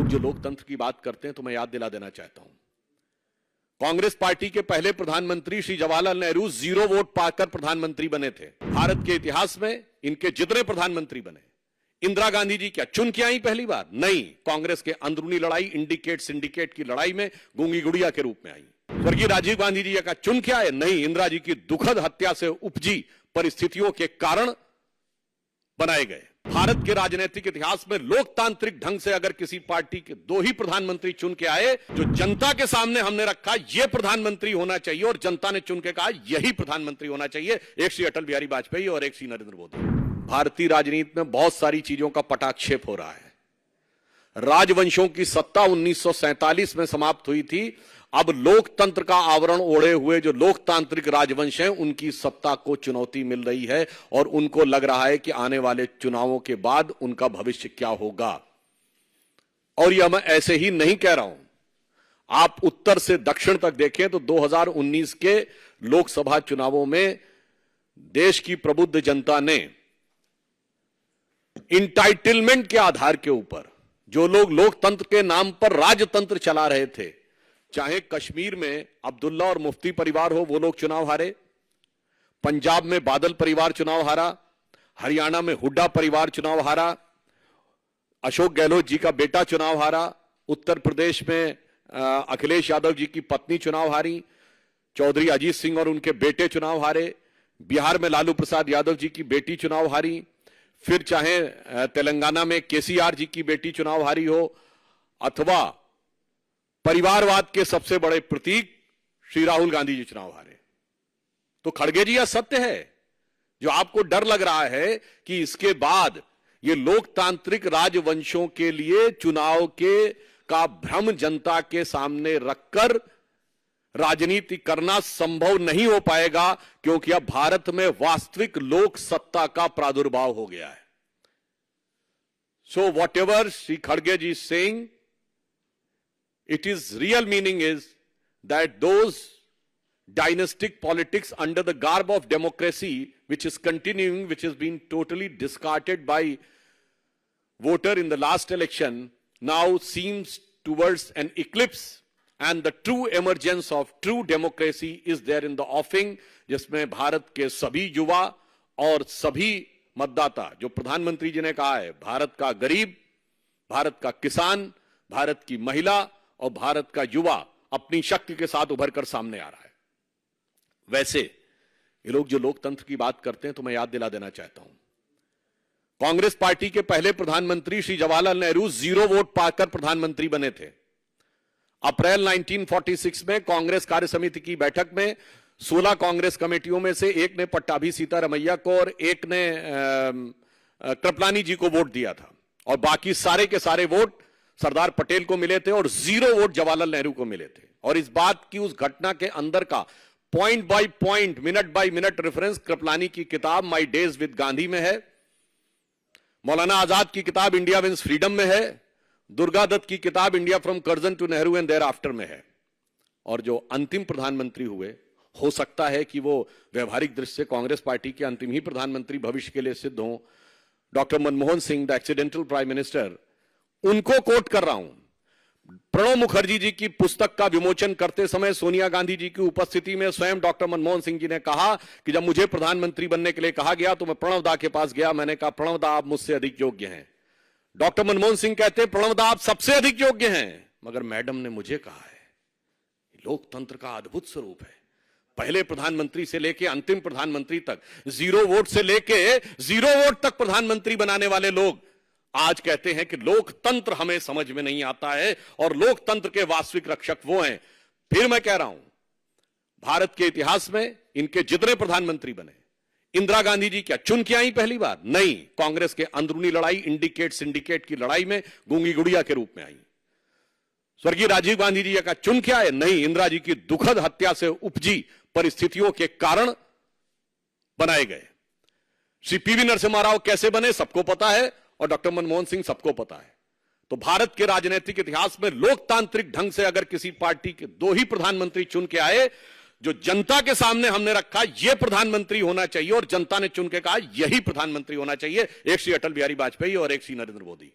लोग जो लोकतंत्र की बात करते हैं तो मैं याद दिला देना चाहता हूं, कांग्रेस पार्टी के पहले प्रधानमंत्री श्री जवाहरलाल नेहरू 0 वोट पाकर प्रधानमंत्री बने थे। भारत के इतिहास में इनके जितने प्रधानमंत्री बने, इंदिरा गांधी जी क्या चुन के आई पहली बार? नहीं, कांग्रेस के अंदरूनी लड़ाई, इंडिकेट सिंडिकेट की लड़ाई में गूंगी गुड़िया के रूप में आई। स्वर्गीय राजीव गांधी जी का चुन के आए? नहीं, इंदिरा जी की दुखद हत्या से उपजी परिस्थितियों के कारण बनाए गए। भारत के राजनीतिक इतिहास में लोकतांत्रिक ढंग से अगर किसी पार्टी के 2 ही प्रधानमंत्री चुन के आए, जो जनता के सामने हमने रखा यह प्रधानमंत्री होना चाहिए और जनता ने चुन के कहा यही प्रधानमंत्री होना चाहिए, एक श्री अटल बिहारी वाजपेयी और एक श्री नरेंद्र मोदी। भारतीय राजनीति में बहुत सारी चीजों का पटाक्षेप हो रहा है। राजवंशों की सत्ता 1947 में समाप्त हुई थी। अब लोकतंत्र का आवरण ओढ़े हुए जो लोकतांत्रिक राजवंश हैं, उनकी सत्ता को चुनौती मिल रही है और उनको लग रहा है कि आने वाले चुनावों के बाद उनका भविष्य क्या होगा। और यह मैं ऐसे ही नहीं कह रहा हूं, आप उत्तर से दक्षिण तक देखें तो 2019 के लोकसभा चुनावों में देश की प्रबुद्ध जनता ने इंटाइटलमेंट के आधार के ऊपर जो लोग लोकतंत्र के नाम पर राजतंत्र चला रहे थे, चाहे कश्मीर में अब्दुल्ला और मुफ्ती परिवार हो, वो लोग चुनाव हारे, पंजाब में बादल परिवार चुनाव हारा, हरियाणा में हुड्डा परिवार चुनाव हारा, अशोक गहलोत जी का बेटा चुनाव हारा, उत्तर प्रदेश में अखिलेश यादव जी की पत्नी चुनाव हारी, चौधरी अजीत सिंह और उनके बेटे चुनाव हारे, बिहार में लालू प्रसाद यादव जी की बेटी चुनाव हारी, फिर चाहे तेलंगाना में केसीआर जी की बेटी चुनाव हारी हो, अथवा परिवारवाद के सबसे बड़े प्रतीक श्री राहुल गांधी जी चुनाव हारे। तो खड़गे जी, यह सत्य है। जो आपको डर लग रहा है कि इसके बाद ये लोकतांत्रिक राजवंशों के लिए चुनाव के का भ्रम जनता के सामने रखकर राजनीति करना संभव नहीं हो पाएगा, क्योंकि अब भारत में वास्तविक लोक सत्ता का प्रादुर्भाव हो गया है। सो वॉट एवर श्री खड़गे जी saying, it is real meaning is that those dynastic politics under the garb of democracy, which is continuing, which has been totally discarded by voter in the last election, now seems towards an eclipse, and the true emergence of true democracy is there in the offing, जिसमें भारत के सभी युवा और सभी मतदाता, जो प्रधानमंत्री जी ने कहा है, भारत का गरीब, भारत का किसान, भारत की महिला और भारत का युवा अपनी शक्ति के साथ उभर कर सामने आ रहा है। वैसे ये लोग जो लोकतंत्र की बात करते हैं तो मैं याद दिला देना चाहता हूं, कांग्रेस पार्टी के पहले प्रधानमंत्री श्री जवाहरलाल नेहरू 0 वोट पाकर प्रधानमंत्री बने थे। अप्रैल 1946 में कांग्रेस कार्य समिति की बैठक में 16 कांग्रेस कमेटियों में से एक ने पट्टाभी सीतारमैया को और एक ने कृपलानी जी को वोट दिया था, और बाकी सारे के सारे वोट सरदार पटेल को मिले थे और 0 वोट जवाहरलाल नेहरू को मिले थे। और इस बात की, उस घटना के अंदर का point by point, minute by minute reference Kripalani की किताब माय डेज विद गांधी में है, मौलाना आजाद की किताब इंडिया विंस फ्रीडम में है, दुर्गा दत्त की किताब India from Curzon to Nehru and thereafter में है। और जो अंतिम प्रधानमंत्री हुए, हो सकता है कि वो व्यवहारिक दृष्टि से कांग्रेस पार्टी के अंतिम ही प्रधानमंत्री भविष्य के लिए सिद्ध हों, doctor Manmohan Singh, the accidental prime minister, उनको कोट कर रहा हूं। प्रणब मुखर्जी जी की पुस्तक का विमोचन करते समय सोनिया गांधी जी की उपस्थिति में स्वयं डॉक्टर मनमोहन सिंह जी ने कहा कि जब मुझे प्रधानमंत्री बनने के लिए कहा गया तो मैं प्रणब दा के पास गया, मैंने कहा प्रणब दा आप मुझसे अधिक योग्य हैं। डॉक्टर मनमोहन सिंह कहते हैं प्रणब दा आप सबसे अधिक योग्य हैं, मगर मैडम ने मुझे कहा है। लोकतंत्र का अद्भुत स्वरूप है। पहले प्रधानमंत्री से लेके अंतिम प्रधानमंत्री तक, 0 वोट से लेके 0 वोट तक प्रधानमंत्री बनाने वाले लोग आज कहते हैं कि लोकतंत्र हमें समझ में नहीं आता है और लोकतंत्र के वास्तविक रक्षक वो हैं। फिर मैं कह रहा हूं, भारत के इतिहास में इनके जितने प्रधानमंत्री बने, इंदिरा गांधी जी क्या चुन के आई पहली बार? नहीं, कांग्रेस के अंदरूनी लड़ाई, इंडिकेट सिंडिकेट की लड़ाई में गूंगी गुड़िया के रूप में आई। स्वर्गीय राजीव गांधी जी का चुन के आए? नहीं, इंदिरा जी की दुखद हत्या से उपजी परिस्थितियों के कारण बनाए गए। श्री पीवी नरसिम्हा राव कैसे बने सबको पता है, और डॉक्टर मनमोहन सिंह सबको पता है। तो भारत के राजनीतिक इतिहास में लोकतांत्रिक ढंग से अगर किसी पार्टी के 2 ही प्रधानमंत्री चुन के आए, जो जनता के सामने हमने रखा यह प्रधानमंत्री होना चाहिए और जनता ने चुन के कहा यही प्रधानमंत्री होना चाहिए, एक श्री अटल बिहारी वाजपेयी और एक श्री नरेंद्र मोदी।